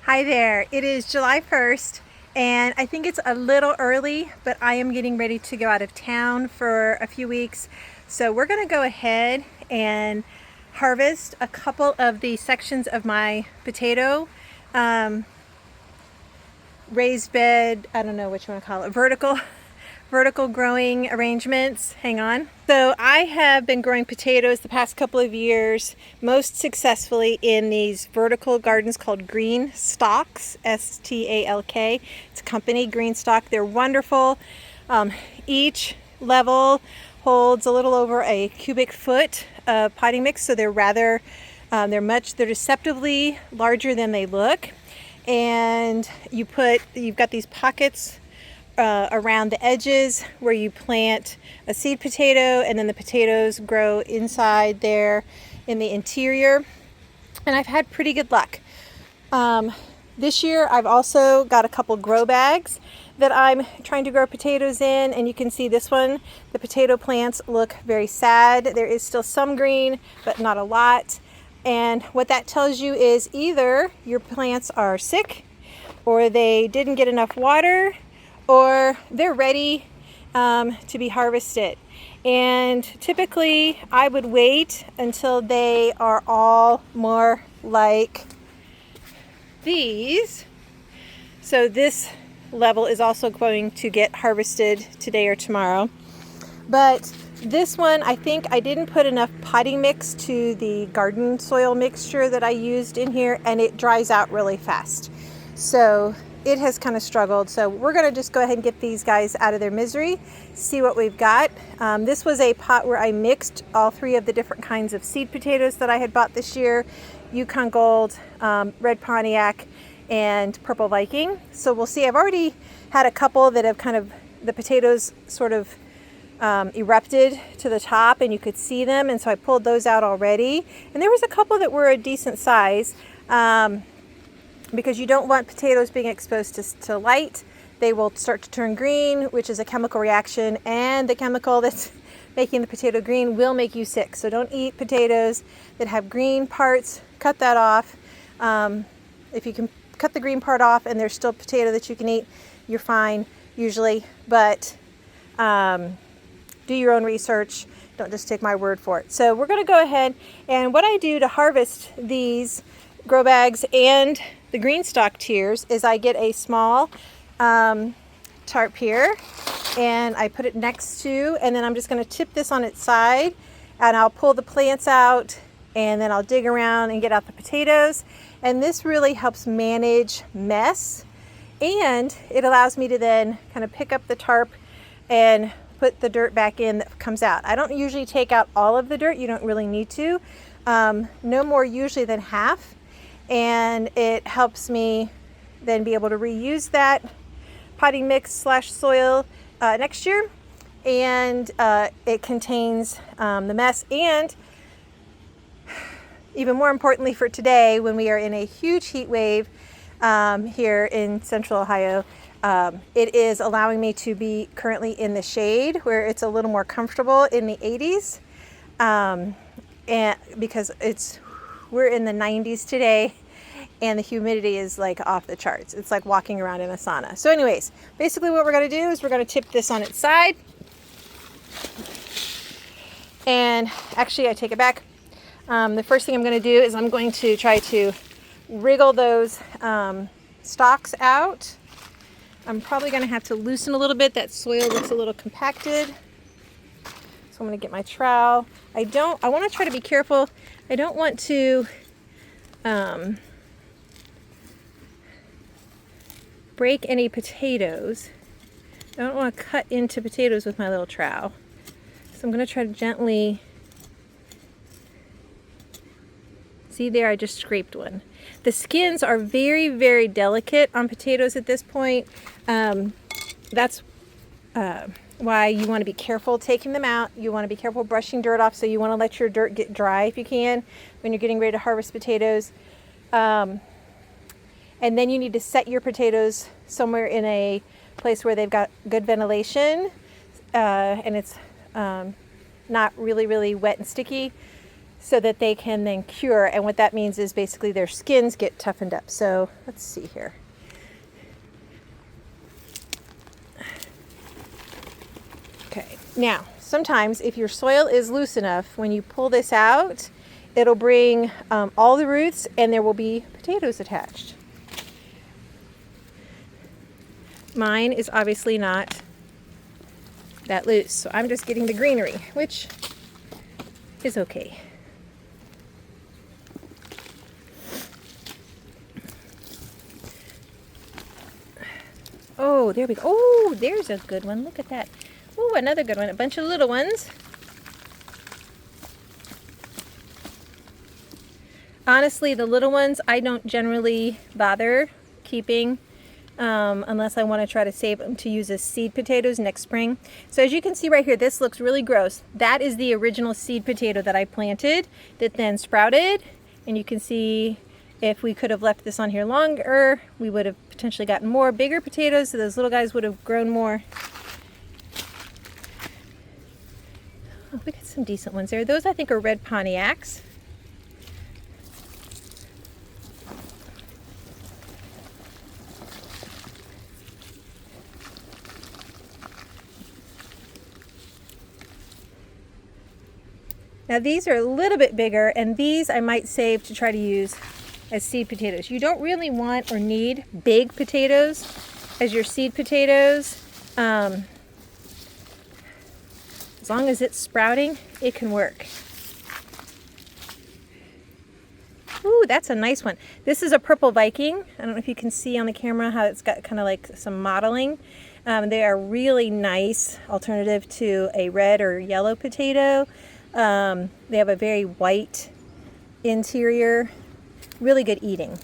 Hi there, it is July 1st and I think it's a little early, but I am getting ready to go out of town for a few weeks. So we're gonna go ahead and harvest a couple of the sections of my potato raised bed, I don't know what you want to call it, vertical growing arrangements. Hang on. So I have been growing potatoes the past couple of years, most successfully in these vertical gardens called Green Stalks, S-T-A-L-K. It's a company, Green Stalk. They're wonderful. Each level holds a little over a cubic foot of potting mix, so they're deceptively larger than they look. And you've got these pockets around the edges where you plant a seed potato, and then the potatoes grow inside there in the interior. And I've had pretty good luck. This year I've also got a couple grow bags that I'm trying to grow potatoes in, and you can see this one, the potato plants look very sad. There is still some green, but not a lot. And what that tells you is either your plants are sick, or they didn't get enough water, or they're ready to be harvested. And typically I would wait until they are all more like these. So this level is also going to get harvested today or tomorrow. But this one, I think I didn't put enough potting mix to the garden soil mixture that I used in here, and it dries out really fast. So it has kind of struggled. So we're going to just go ahead and get these guys out of their misery, see what we've got. This was a pot where I mixed all three of the different kinds of seed potatoes that I had bought this year: Yukon Gold, Red Pontiac, and Purple Viking. So we'll see. I've already had a couple that have the potatoes sort of erupted to the top, and you could see them, and so I pulled those out already. And there was a couple that were a decent size, because you don't want potatoes being exposed to light. They will start to turn green, which is a chemical reaction, and the chemical that's making the potato green will make you sick. So don't eat potatoes that have green parts. Cut that off. If you can cut the green part off and there's still potato that you can eat, you're fine usually. But do your own research. Don't just take my word for it. So we're going to go ahead, and what I do to harvest these grow bags and the green stalk tiers is I get a small tarp here, and I put it next to, and then I'm just going to tip this on its side, and I'll pull the plants out, and then I'll dig around and get out the potatoes. And this really helps manage mess, and it allows me to then kind of pick up the tarp and put the dirt back in that comes out. I don't usually take out all of the dirt. You don't really need to. No more usually than half. And it helps me then be able to reuse that potting mix / soil next year. And it contains the mess. And even more importantly for today, when we are in a huge heat wave here in central Ohio, it is allowing me to be currently in the shade where it's a little more comfortable in the 80s. And because we're in the 90s today, and the humidity is like off the charts. It's like walking around in a sauna. So anyways, basically what we're going to do is we're going to tip this on its side. And actually, I take it back. The first thing I'm going to do is I'm going to try to wriggle those stalks out. I'm probably going to have to loosen a little bit. That soil looks a little compacted. So I'm going to get my trowel. I want to try to be careful. I don't want to break any potatoes. I don't want to cut into potatoes with my little trowel. So I'm going to try to gently, see there, I just scraped one. The skins are very, very delicate on potatoes at this point. That's why you want to be careful taking them out. You want to be careful brushing dirt off, so you want to let your dirt get dry if you can when you're getting ready to harvest potatoes. And then you need to set your potatoes somewhere in a place where they've got good ventilation, and it's not really, really wet and sticky. so that they can then cure. And what that means is basically their skins get toughened up. So let's see here. Okay, now sometimes if your soil is loose enough, when you pull this out, it'll bring all the roots and there will be potatoes attached. Mine is obviously not that loose, so I'm just getting the greenery, which is okay. Oh, there we go. Oh, there's a good one. Look at that. Oh, another good one. A bunch of little ones. Honestly, the little ones I don't generally bother keeping unless I want to try to save them to use as seed potatoes next spring. So as you can see right here, this looks really gross. That is the original seed potato that I planted that then sprouted. And you can see if we could have left this on here longer, we would have potentially gotten more bigger potatoes, so those little guys would have grown more. Oh, we got some decent ones there. Those I think are red Pontiacs. Now these are a little bit bigger, and these I might save to try to use as seed potatoes. You don't really want or need big potatoes as your seed potatoes. As long as it's sprouting, it can work. Ooh, that's a nice one. This is a purple Viking. I don't know if you can see on the camera how it's got kind of like some modeling. They are really nice alternative to a red or yellow potato. They have a very white interior, really good eating.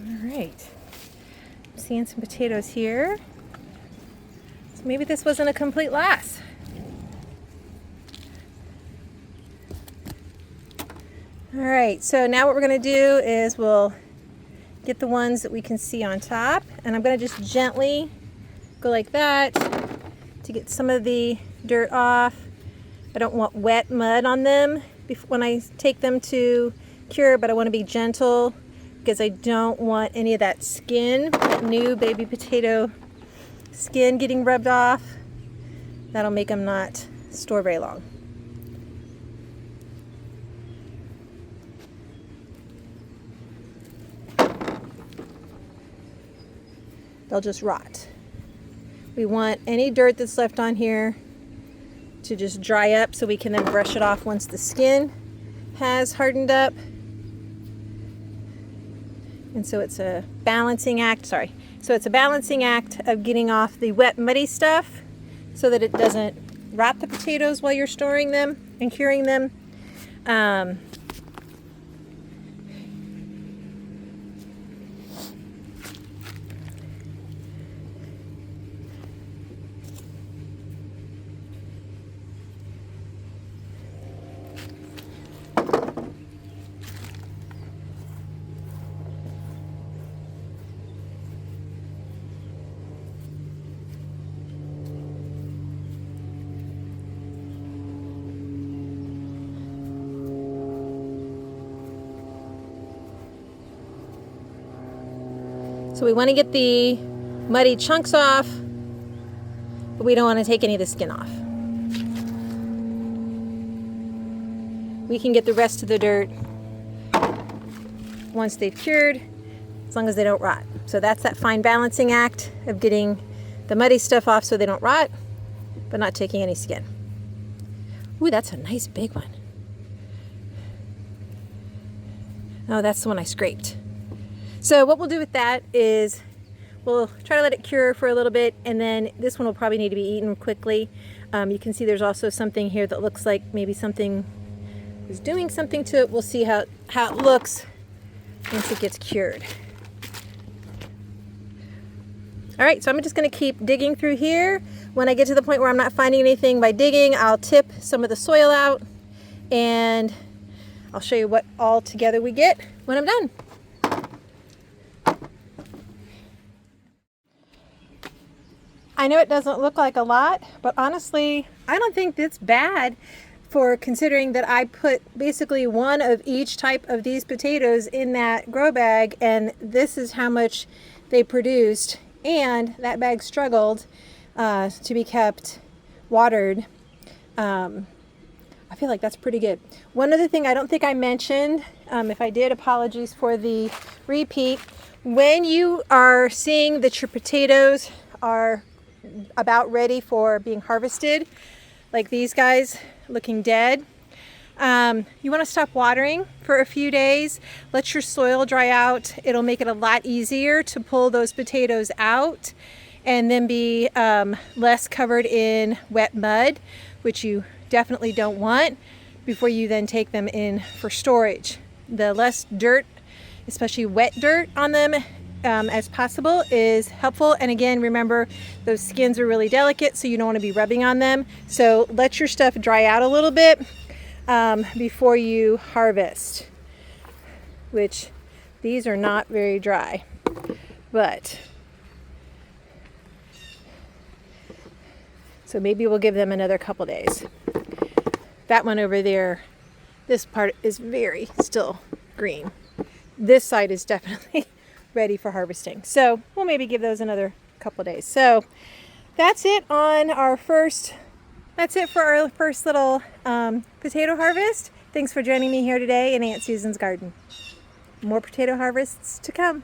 All right, I'm seeing some potatoes here. So maybe this wasn't a complete loss. All right, so now what we're going to do is we'll get the ones that we can see on top, and I'm going to just gently go like that to get some of the dirt off. I don't want wet mud on them when I take them to cure, but I want to be gentle because I don't want any of that skin, that new baby potato skin getting rubbed off. That'll make them not store very long. They'll just rot. We want any dirt that's left on here to just dry up so we can then brush it off once the skin has hardened up. And so it's a balancing act, So it's a balancing act of getting off the wet, muddy stuff so that it doesn't rot the potatoes while you're storing them and curing them. So we want to get the muddy chunks off, but we don't want to take any of the skin off. We can get the rest of the dirt once they've cured, as long as they don't rot. So that's that fine balancing act of getting the muddy stuff off so they don't rot, but not taking any skin. Ooh, that's a nice big one. Oh, that's the one I scraped. So what we'll do with that is we'll try to let it cure for a little bit, and then this one will probably need to be eaten quickly. You can see there's also something here that looks like maybe something is doing something to it. We'll see how it looks once it gets cured. All right, so I'm just going to keep digging through here. When I get to the point where I'm not finding anything by digging, I'll tip some of the soil out, and I'll show you what all together we get when I'm done. I know it doesn't look like a lot, but honestly, I don't think that's bad for considering that I put basically one of each type of these potatoes in that grow bag, and this is how much they produced, and that bag struggled to be kept watered. I feel like that's pretty good. One other thing I don't think I mentioned, if I did, apologies for the repeat. When you are seeing that your potatoes are about ready for being harvested, like these guys looking dead, you want to stop watering for a few days. Let your soil dry out. It'll make it a lot easier to pull those potatoes out and then be less covered in wet mud, which you definitely don't want, before you then take them in for storage. The less dirt, especially wet dirt on them as possible, is helpful. And again, remember, those skins are really delicate, so you don't want to be rubbing on them. So let your stuff dry out a little bit before you harvest, which these are not very dry, but so maybe we'll give them another couple days. That one over there, this part is very still green. This side is definitely ready for harvesting. So we'll maybe give those another couple days. So that's it on our first, that's it for our first little potato harvest. Thanks for joining me here today in Aunt Susan's garden. More potato harvests to come.